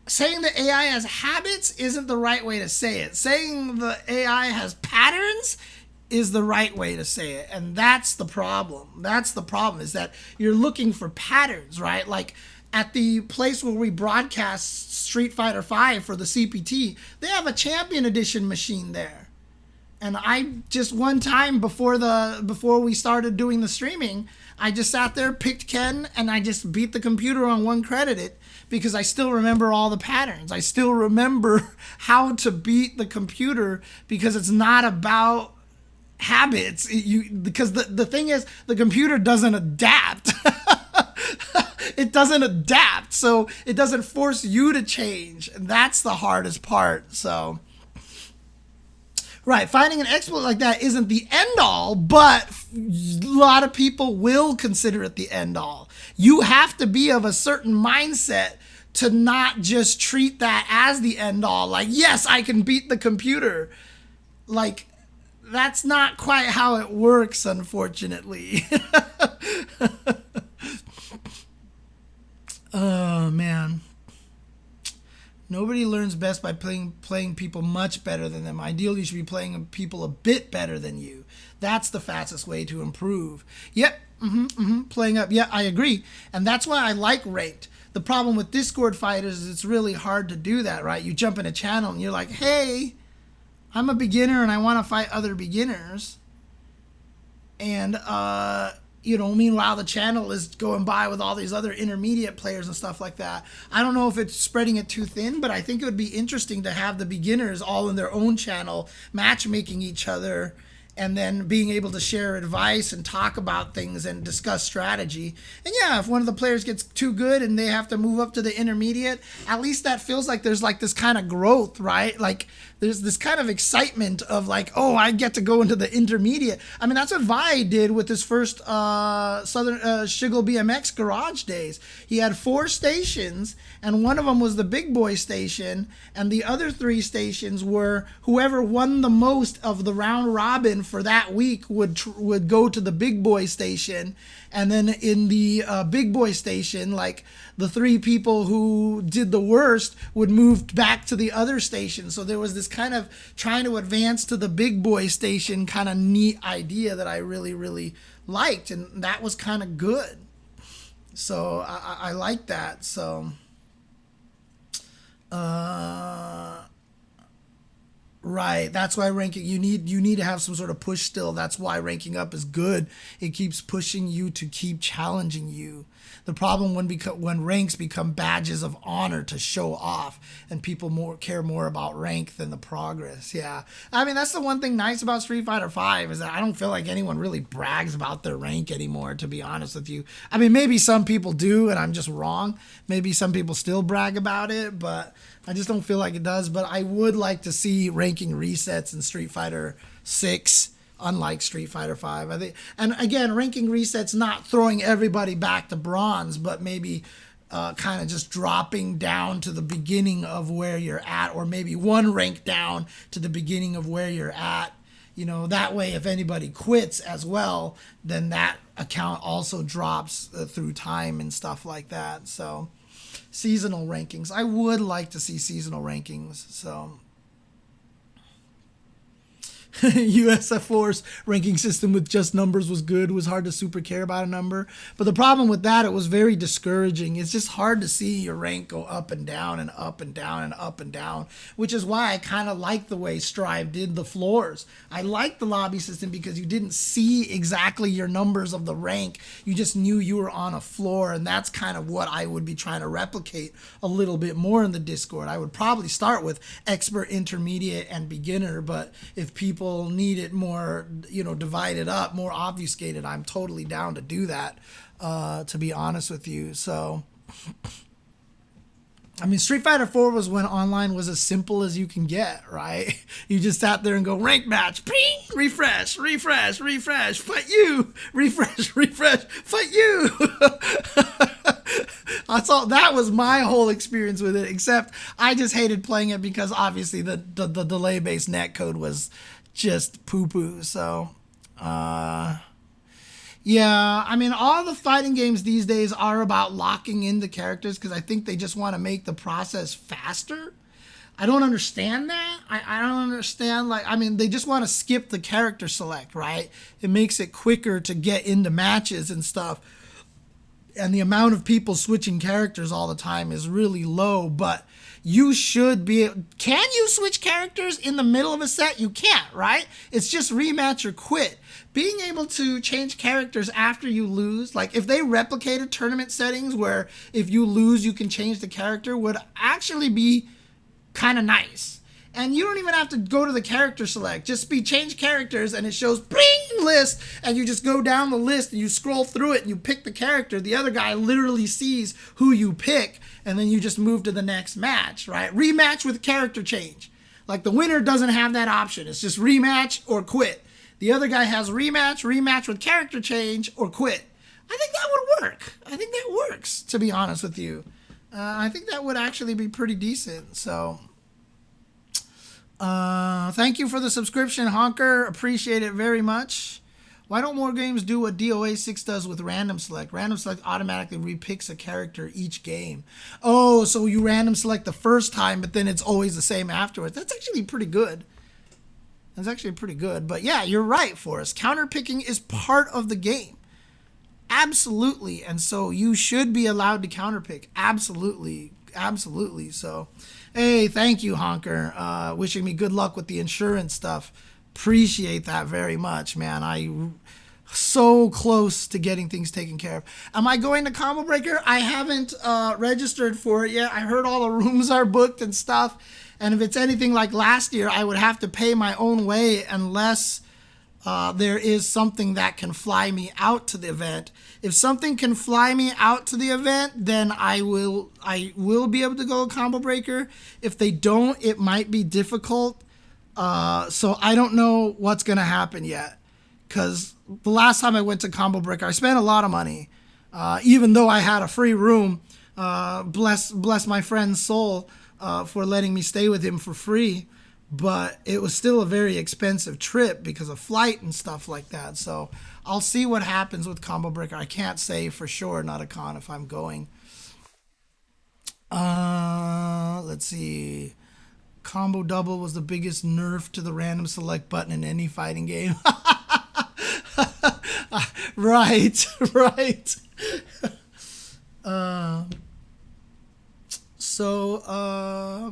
Speaker 1: saying the AI has habits isn't the right way to say it. Saying the AI has patterns is the right way to say it. And that's the problem. That's the problem, is that you're looking for patterns, right? Like at the place where we broadcast Street Fighter V for the CPT, they have a Champion Edition machine there. And I just one time before we started doing the streaming, I just sat there, picked Ken, and I just beat the computer on one credit because I still remember all the patterns. I still remember how to beat the computer because it's not about habits. Because the thing is, the computer doesn't adapt. It doesn't adapt, so it doesn't force you to change. And that's the hardest part, so... Right, finding an exploit like that isn't the end-all, but a lot of people will consider it the end-all. You have to be of a certain mindset to not just treat that as the end-all. Like, yes, I can beat the computer. Like, that's not quite how it works, unfortunately. Oh, man. Nobody learns best by playing people much better than them. Ideally, you should be playing people a bit better than you. That's the fastest way to improve. Yep, playing up. Yeah, I agree. And that's why I like ranked. The problem with Discord fighters is it's really hard to do that, right? You jump in a channel and you're like, hey, I'm a beginner and I want to fight other beginners. And, meanwhile, the channel is going by with all these other intermediate players and stuff like that. I don't know if it's spreading it too thin, but I think it would be interesting to have the beginners all in their own channel, matchmaking each other, and then being able to share advice and talk about things and discuss strategy. And yeah, if one of the players gets too good and they have to move up to the intermediate, at least that feels like there's like this kind of growth, right? Like there's this kind of excitement of like, oh, I get to go into the intermediate. I mean, that's what Vi did with his first Southern Shiggle BMX garage days. He had 4 stations, and one of them was the big boy station, and the other 3 stations were whoever won the most of the round robin for that week would go to the big boy station, and then in the big boy station, like the 3 people who did the worst would move back to the other station. So there was this kind of trying to advance to the big boy station kind of neat idea that I really, really liked, and that was kind of good. So I like that. So right, that's why ranking, you need to have some sort of push still. That's why ranking up is good. It keeps pushing you to keep challenging you. The problem when ranks become badges of honor to show off, and people care more about rank than the progress. Yeah, I mean, that's the one thing nice about Street Fighter V is that I don't feel like anyone really brags about their rank anymore, to be honest with you. I mean, maybe some people do and I'm just wrong. Maybe some people still brag about it, but I just don't feel like it does. But I would like to see ranking resets in Street Fighter 6, unlike Street Fighter 5. I think, and again, ranking resets not throwing everybody back to bronze, but maybe kind of just dropping down to the beginning of where you're at, or maybe one rank down to the beginning of where you're at. You know, that way, if anybody quits as well, then that account also drops through time and stuff like that. So seasonal rankings. I would like to see seasonal rankings. So USF4's ranking system with just numbers was good. It was hard to super care about a number. But the problem with that, it was very discouraging. It's just hard to see your rank go up and down and up and down and up and down, which is why I kind of like the way Strive did the floors. I like the lobby system because you didn't see exactly your numbers of the rank. You just knew you were on a floor, and that's kind of what I would be trying to replicate a little bit more in the Discord. I would probably start with expert, intermediate, and beginner, but if people need it more, divided up, more obfuscated, I'm totally down to do that, to be honest with you. So I mean, Street Fighter 4 was when online was as simple as you can get, right? You just sat there and go, rank match, ping, refresh, refresh, refresh, fight you, refresh, refresh, fight you. That's all. That was my whole experience with it, except I just hated playing it because obviously the delay-based netcode was just poo-poo. So, yeah, I mean, all the fighting games these days are about locking into characters because I think they just want to make the process faster. I don't understand that. I don't understand, they just want to skip the character select, right? It makes it quicker to get into matches and stuff. And the amount of people switching characters all the time is really low, but you should be... Can you switch characters in the middle of a set? You can't, right? It's just rematch or quit. Being able to change characters after you lose, like if they replicated tournament settings where if you lose you can change the character, would actually be kind of nice. And you don't even have to go to the character select. Just change characters and it shows bling list, and you just go down the list and you scroll through it and you pick the character. The other guy literally sees who you pick, and then you just move to the next match, right? Rematch with character change. Like the winner doesn't have that option. It's just rematch or quit. The other guy has rematch with character change, or quit. I think that would work. I think that works, to be honest with you. I think that would actually be pretty decent. So... thank you for the subscription, Honker. Appreciate it very much. Why don't more games do what DOA 6 does with random select? Random select automatically repicks a character each game. Oh, so you random select the first time, but then it's always the same afterwards. That's actually pretty good. That's actually pretty good. But yeah, you're right, Forrest. Counterpicking is part of the game. Absolutely. And so you should be allowed to counterpick. Absolutely. Absolutely. So... hey, thank you, Honker. Wishing me good luck with the insurance stuff. Appreciate that very much, man. So close to getting things taken care of. Am I going to Combo Breaker? I haven't registered for it yet. I heard all the rooms are booked and stuff. And if it's anything like last year, I would have to pay my own way unless there is something that can fly me out to the event. If something can fly me out to the event, then I will be able to go Combo Breaker. If they don't, it might be difficult. So I don't know what's going to happen yet. Because the last time I went to Combo Breaker, I spent a lot of money. Even though I had a free room, bless my friend's soul for letting me stay with him for free. but it was still a very expensive trip because of flight and stuff like that. So I'll see what happens with Combo Breaker. I can't say for sure, not a con, if I'm going. Let's see. Combo double was the biggest nerf to the random select button in any fighting game. Right, right.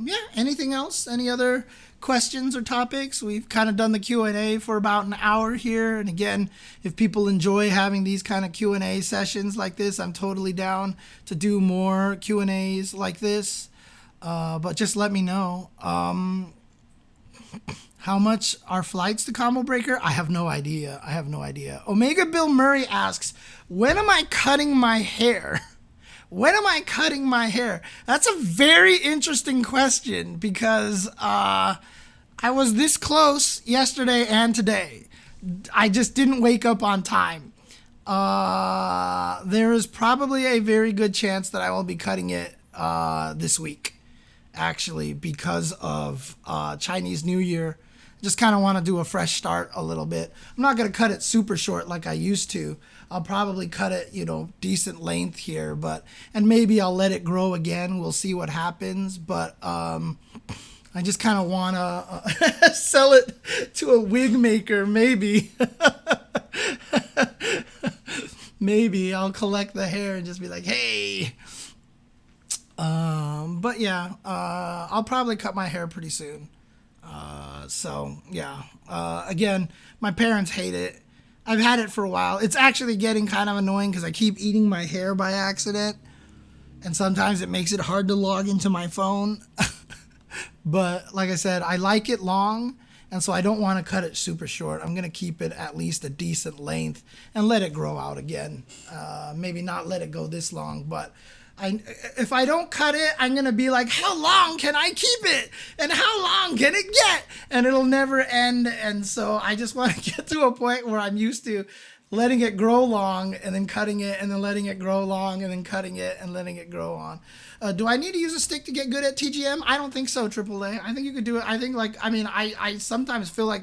Speaker 1: Yeah, anything else? Any other questions or topics? We've kind of done the Q&A for about an hour here. And again, if people enjoy having these kind of Q&A sessions like this, I'm totally down to do more Q&As like this. But just let me know. How much are flights to Combo Breaker? I have no idea. Omega Bill Murray asks, when am I cutting my hair? When am I cutting my hair? That's a very interesting question because I was this close yesterday and today. I just didn't wake up on time. There is probably a very good chance that I will be cutting it this week, actually, because of Chinese New Year. Just kind of want to do a fresh start a little bit. I'm not going to cut it super short like I used to. I'll probably cut it, decent length here, and maybe I'll let it grow again. We'll see what happens, but I just kind of want to sell it to a wig maker, maybe. Maybe I'll collect the hair and just be like, hey. But yeah, I'll probably cut my hair pretty soon. Again, my parents hate it. I've had it for a while. It's actually getting kind of annoying because I keep eating my hair by accident. And sometimes it makes it hard to log into my phone. But like I said, I like it long. And so I don't want to cut it super short. I'm going to keep it at least a decent length and let it grow out again. Maybe not let it go this long, but if I don't cut it, I'm going to be like, how long can I keep it? And how long can it get? And it'll never end. And so I just want to get to a point where I'm used to letting it grow long and then cutting it and then letting it grow long and then cutting it and letting it grow on. Do I need to use a stick to get good at TGM? I don't think so, AAA. I think you could do it. I think I sometimes feel like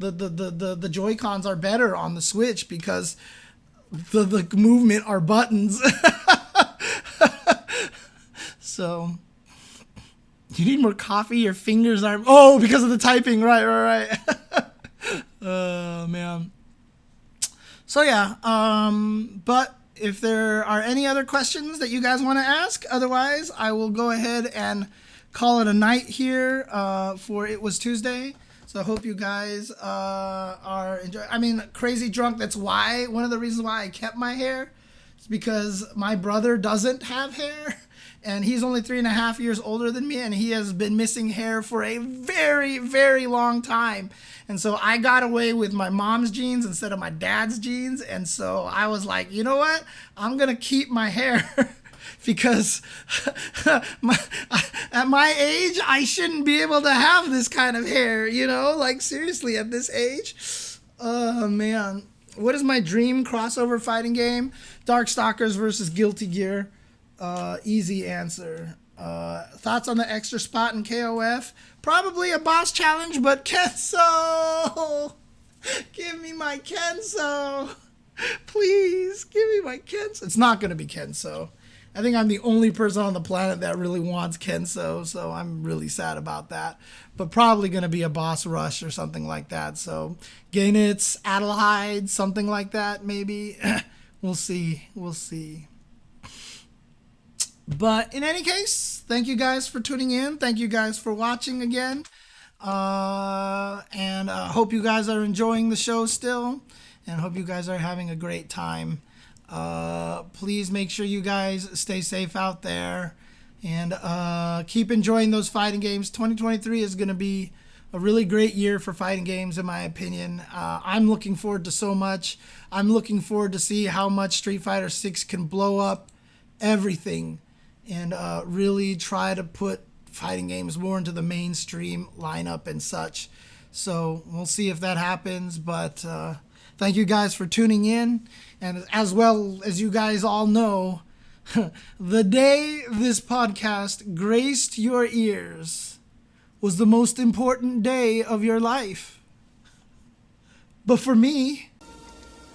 Speaker 1: the Joy-Cons are better on the Switch because the movement are buttons. So, you need more coffee? Your fingers are... Oh, because of the typing. Right. Oh, man. So, yeah. But if there are any other questions that you guys want to ask, otherwise, I will go ahead and call it a night here for It Was Tuesday. So I hope you guys are enjoying... crazy drunk. That's why, one of the reasons why I kept my hair is because my brother doesn't have hair. And he's only 3.5 years older than me, and he has been missing hair for a very, very long time. And so I got away with my mom's genes instead of my dad's genes. And so I was like, you know what? I'm going to keep my hair because at my age, I shouldn't be able to have this kind of hair, seriously, at this age. Oh, man. What is my dream crossover fighting game? Darkstalkers versus Guilty Gear. Easy answer. Thoughts on the extra spot in KOF? Probably a boss challenge, but Kenso! Give me my Kenso! Please, give me my Kenso. It's not going to be Kenso. I think I'm the only person on the planet that really wants Kenso, so I'm really sad about that. But probably going to be a boss rush or something like that. So, Gainitz, Adelheid, something like that, maybe. We'll see. But in any case, thank you guys for tuning in. Thank you guys for watching again. And hope you guys are enjoying the show still. And hope you guys are having a great time. Please make sure you guys stay safe out there. And keep enjoying those fighting games. 2023 is going to be a really great year for fighting games, in my opinion. I'm looking forward to so much. I'm looking forward to see how much Street Fighter 6 can blow up everything. And really try to put fighting games more into the mainstream lineup and such. So we'll see if that happens. But thank you guys for tuning in. And as well as you guys all know, the day this podcast graced your ears was the most important day of your life. But for me,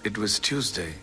Speaker 2: it was Tuesday.